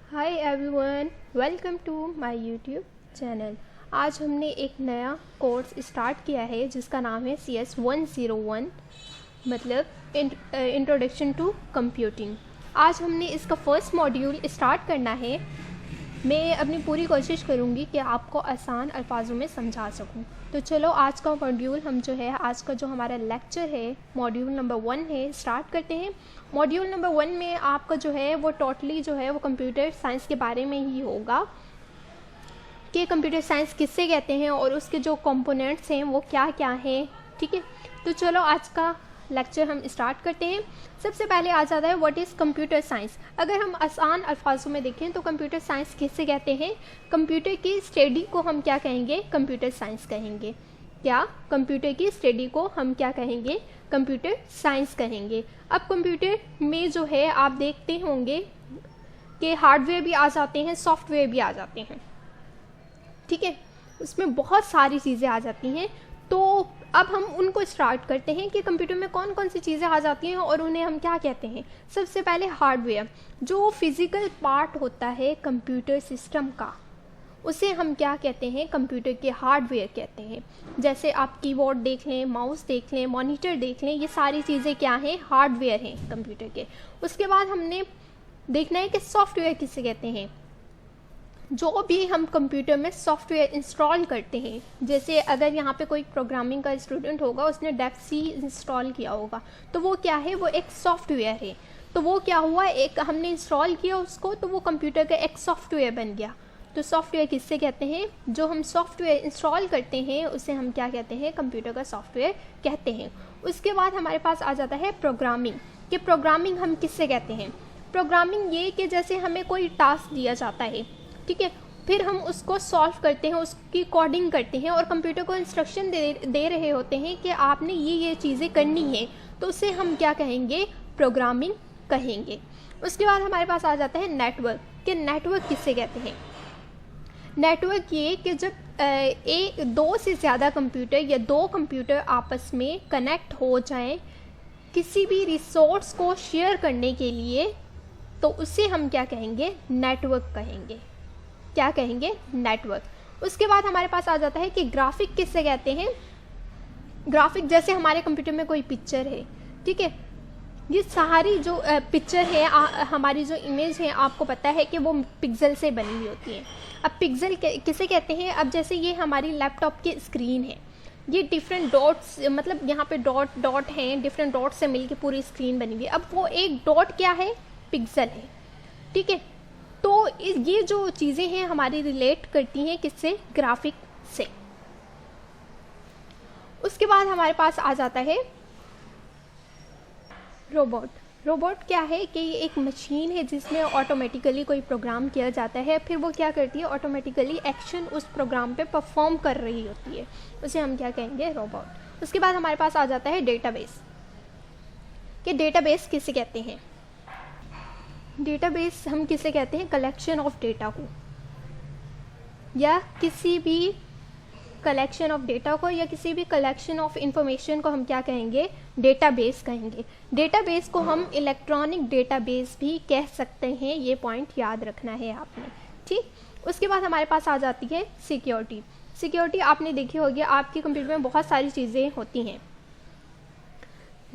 Hi everyone, welcome to my YouTube channel. आज हमने एक नया कोर्स स्टार्ट किया है जिसका नाम है CS 101, मतलब इंट्रोडक्शन टू कंप्यूटिंग। आज हमने इसका फर्स्ट मॉड्यूल स्टार्ट करना है। मैं अपनी पूरी कोशिश करूँगी कि आपको आसान अल्फाजों में समझा सकूँ। तो चलो आज का मॉड्यूल हम जो है, आज का जो हमारा लेक्चर है मॉड्यूल नंबर 1 है, स्टार्ट करते हैं। मॉड्यूल नंबर 1 में आपका जो है वो टोटली जो है वो कंप्यूटर साइंस के बारे में ही होगा कि कंप्यूटर साइंस किससे कहते हैं और उसके जो कंपोनेंट्स हैं वो क्या क्या हैं। ठीक है, तो चलो आज का लेक्चर हम स्टार्ट करते हैं। सबसे पहले आ जाता है व्हाट इज़ कंप्यूटर साइंस। अगर हम आसान अल्फाजों में देखें तो कंप्यूटर साइंस किससे कहते हैं? कंप्यूटर की स्टडी को हम क्या कहेंगे? कंप्यूटर साइंस कहेंगे। क्या? कंप्यूटर की स्टडी को हम क्या कहेंगे? कंप्यूटर साइंस कहेंगे। अब कंप्यूटर में जो है आप देखते होंगे कि हार्डवेयर भी आ जाते हैं, सॉफ्टवेयर भी आ जाते हैं। ठीक है, उसमें बहुत सारी चीज़ें आ जाती हैं। तो अब हम उनको स्टार्ट करते हैं कि कंप्यूटर में कौन कौन सी चीज़ें आ जाती हैं और उन्हें हम क्या कहते हैं। सबसे पहले हार्डवेयर, जो फिज़िकल पार्ट होता है कंप्यूटर सिस्टम का, उसे हम क्या कहते हैं? कंप्यूटर के हार्डवेयर कहते हैं। जैसे आप कीबोर्ड देख लें, माउस देख लें, मॉनिटर देख लें, ये सारी चीज़ें क्या हैं? हार्डवेयर हैं कंप्यूटर के। उसके बाद हमने देखना है कि सॉफ्टवेयर किसे कहते हैं। जो भी हम कंप्यूटर में सॉफ्टवेयर इंस्टॉल करते हैं, जैसे अगर यहाँ पे कोई प्रोग्रामिंग का स्टूडेंट होगा, उसने डेफ-सी इंस्टॉल किया होगा, तो वो क्या है? वो एक सॉफ्टवेयर है। तो वो क्या हुआ, एक हमने इंस्टॉल किया उसको, तो वो कंप्यूटर का एक सॉफ्टवेयर बन गया। तो सॉफ्टवेयर किससे कहते हैं? जो हम सॉफ्टवेयर इंस्टॉल करते हैं उसे हम क्या कहते हैं? कंप्यूटर का सॉफ्टवेयर कहते हैं। उसके बाद हमारे पास आ जाता है प्रोग्रामिंग, कि प्रोग्रामिंग हम किससे कहते हैं? प्रोग्रामिंग ये कि जैसे हमें कोई टास्क दिया जाता है, ठीक है, फिर हम उसको सॉल्व करते हैं, उसकी कोडिंग करते हैं और कंप्यूटर को इंस्ट्रक्शन दे रहे होते हैं कि आपने ये चीज़ें करनी है, तो उसे हम क्या कहेंगे? प्रोग्रामिंग कहेंगे। उसके बाद हमारे पास आ जाता है नेटवर्क, कि नेटवर्क किससे कहते हैं? नेटवर्क ये कि जब दो से ज़्यादा कंप्यूटर या दो कंप्यूटर आपस में कनेक्ट हो जाएं किसी भी रिसोर्स को शेयर करने के लिए, तो उसे हम क्या कहेंगे? नेटवर्क कहेंगे। क्या कहेंगे? नेटवर्क। उसके बाद हमारे पास आ जाता है कि ग्राफिक किससे कहते हैं? ग्राफिक, जैसे हमारे कंप्यूटर में कोई पिक्चर है, ठीक है, ये सारी जो पिक्चर है, हमारी जो इमेज है, आपको पता है कि वो पिक्सल से बनी हुई होती है। अब पिक्सल किसे कहते हैं? अब जैसे ये हमारी लैपटॉप की स्क्रीन है, ये डिफरेंट डॉट्स, मतलब यहाँ पे डॉट डॉट हैं, डिफरेंट डॉट से मिलके पूरी स्क्रीन बनी हुई है। अब वो एक डॉट क्या है? पिक्सल है। ठीक है, तो ये जो चीज़ें हैं हमारी रिलेट करती हैं किससे? ग्राफिक से। उसके बाद हमारे पास आ जाता है रोबोट। रोबोट क्या है कि ये एक मशीन है जिसमें ऑटोमेटिकली कोई प्रोग्राम किया जाता है, फिर वो क्या करती है? ऑटोमेटिकली एक्शन उस प्रोग्राम पे परफॉर्म कर रही होती है, उसे हम क्या कहेंगे? रोबोट। उसके बाद हमारे पास आ जाता है डेटाबेस, कि डेटाबेस किसे कहते हैं? डेटाबेस हम किसे कहते हैं? कलेक्शन ऑफ डेटा को, या किसी भी कलेक्शन ऑफ डेटा को, या किसी भी कलेक्शन ऑफ इंफॉर्मेशन को हम क्या कहेंगे? डेटाबेस कहेंगे। डेटाबेस को हम इलेक्ट्रॉनिक डेटाबेस भी कह सकते हैं, ये पॉइंट याद रखना है आपने। ठीक, उसके बाद हमारे पास आ जाती है सिक्योरिटी। सिक्योरिटी आपने देखी होगी, आपके कंप्यूटर में बहुत सारी चीज़ें होती हैं,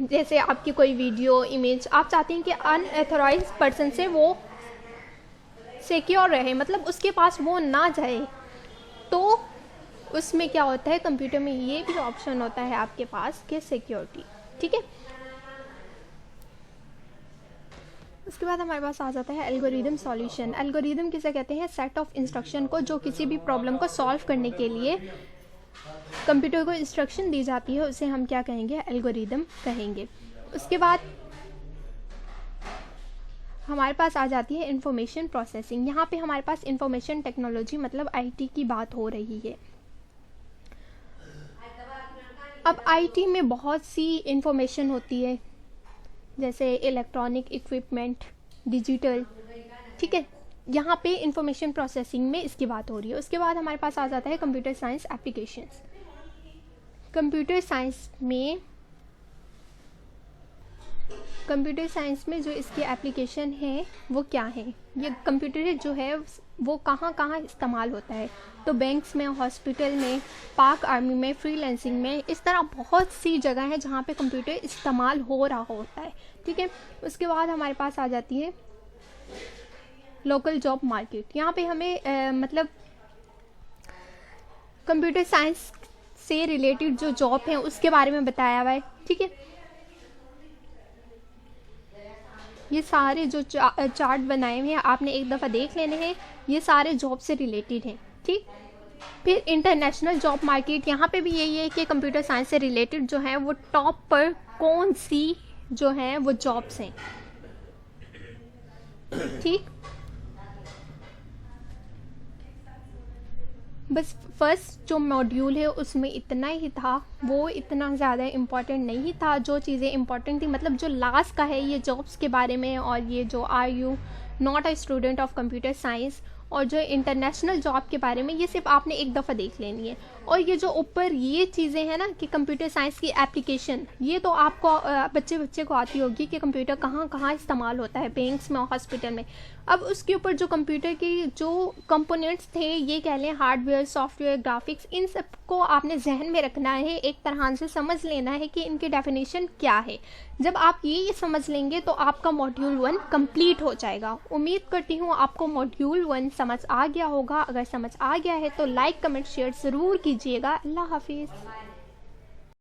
जैसे आपकी कोई वीडियो, इमेज, आप चाहते हैं कि अनऑथराइज्ड पर्सन से वो सिक्योर रहे, मतलब उसके पास वो ना जाए, तो उसमें क्या होता है? कंप्यूटर में ये भी ऑप्शन होता है आपके पास कि सिक्योरिटी। ठीक है, उसके बाद हमारे पास आ जाता है एल्गोरिदम सॉल्यूशन। एल्गोरिदम किसे कहते हैं? सेट ऑफ इंस्ट्रक्शन को, जो किसी भी प्रॉब्लम को सॉल्व करने के लिए कंप्यूटर को इंस्ट्रक्शन दी जाती है, उसे हम क्या कहेंगे? एल्गोरिदम कहेंगे। उसके बाद हमारे पास आ जाती है इंफॉर्मेशन प्रोसेसिंग। यहाँ पे हमारे पास इंफॉर्मेशन टेक्नोलॉजी मतलब IT की बात हो रही है। अब IT में बहुत सी इंफॉर्मेशन होती है, जैसे इलेक्ट्रॉनिक इक्विपमेंट, डिजिटल। ठीक है, यहाँ पे इंफॉर्मेशन प्रोसेसिंग में इसकी बात हो रही है। उसके बाद हमारे पास आ जाता है computer science applications. Computer science में कंप्यूटर साइंस में जो इसकी एप्लीकेशन है वो क्या है, ये कंप्यूटर जो है वो कहाँ कहाँ इस्तेमाल होता है। तो बैंक्स में, हॉस्पिटल में, पाक आर्मी में, फ्रीलांसिंग में, इस तरह बहुत सी जगह है जहाँ पे कंप्यूटर इस्तेमाल हो रहा होता है। ठीक है, उसके बाद हमारे पास आ जाती है लोकल जॉब मार्केट। यहाँ पे हमें मतलब कंप्यूटर साइंस से रिलेटेड जो जॉब है उसके बारे में बताया हुआ है। ठीक है, ये सारे जो चार्ट बनाए हुए हैं आपने एक दफ़ा देख लेने हैं, ये सारे जॉब से रिलेटेड हैं। ठीक, फिर इंटरनेशनल जॉब मार्केट, यहाँ पे भी यही है कि कंप्यूटर साइंस से रिलेटेड जो है वो टॉप पर कौन सी जो हैं वो जॉब्स हैं। ठीक, बस फर्स्ट जो मॉड्यूल है उसमें इतना ही था, वो इतना ज़्यादा इम्पॉर्टेंट नहीं था। जो चीज़ें इम्पॉर्टेंट थी मतलब जो लास्ट का है ये जॉब्स के बारे में, और ये जो are you not a student of computer science, और जो इंटरनेशनल जॉब के बारे में, ये सिर्फ आपने एक दफ़ा देख लेनी है। और ये जो ऊपर ये चीज़ें हैं ना कि कंप्यूटर साइंस की एप्लीकेशन, ये तो आपको बच्चे को आती होगी कि कंप्यूटर कहाँ कहाँ इस्तेमाल होता है, बैंक्स में, हॉस्पिटल में। अब उसके ऊपर जो कंप्यूटर की जो कंपोनेंट्स थे, ये कह लें हार्डवेयर, सॉफ्टवेयर, ग्राफिक्स, इन सब को आपने जहन में रखना है, एक तरह से समझ लेना है कि इनकी डेफिनेशन क्या है। जब आप ये समझ लेंगे तो आपका मॉड्यूल 1 कंप्लीट हो जाएगा। उम्मीद करती हूँ आपको मॉड्यूल 1 समझ आ गया होगा। अगर समझ आ गया है तो लाइक, कमेंट, शेयर ज़रूर कीजिएगा। अल्लाह हाफिज़।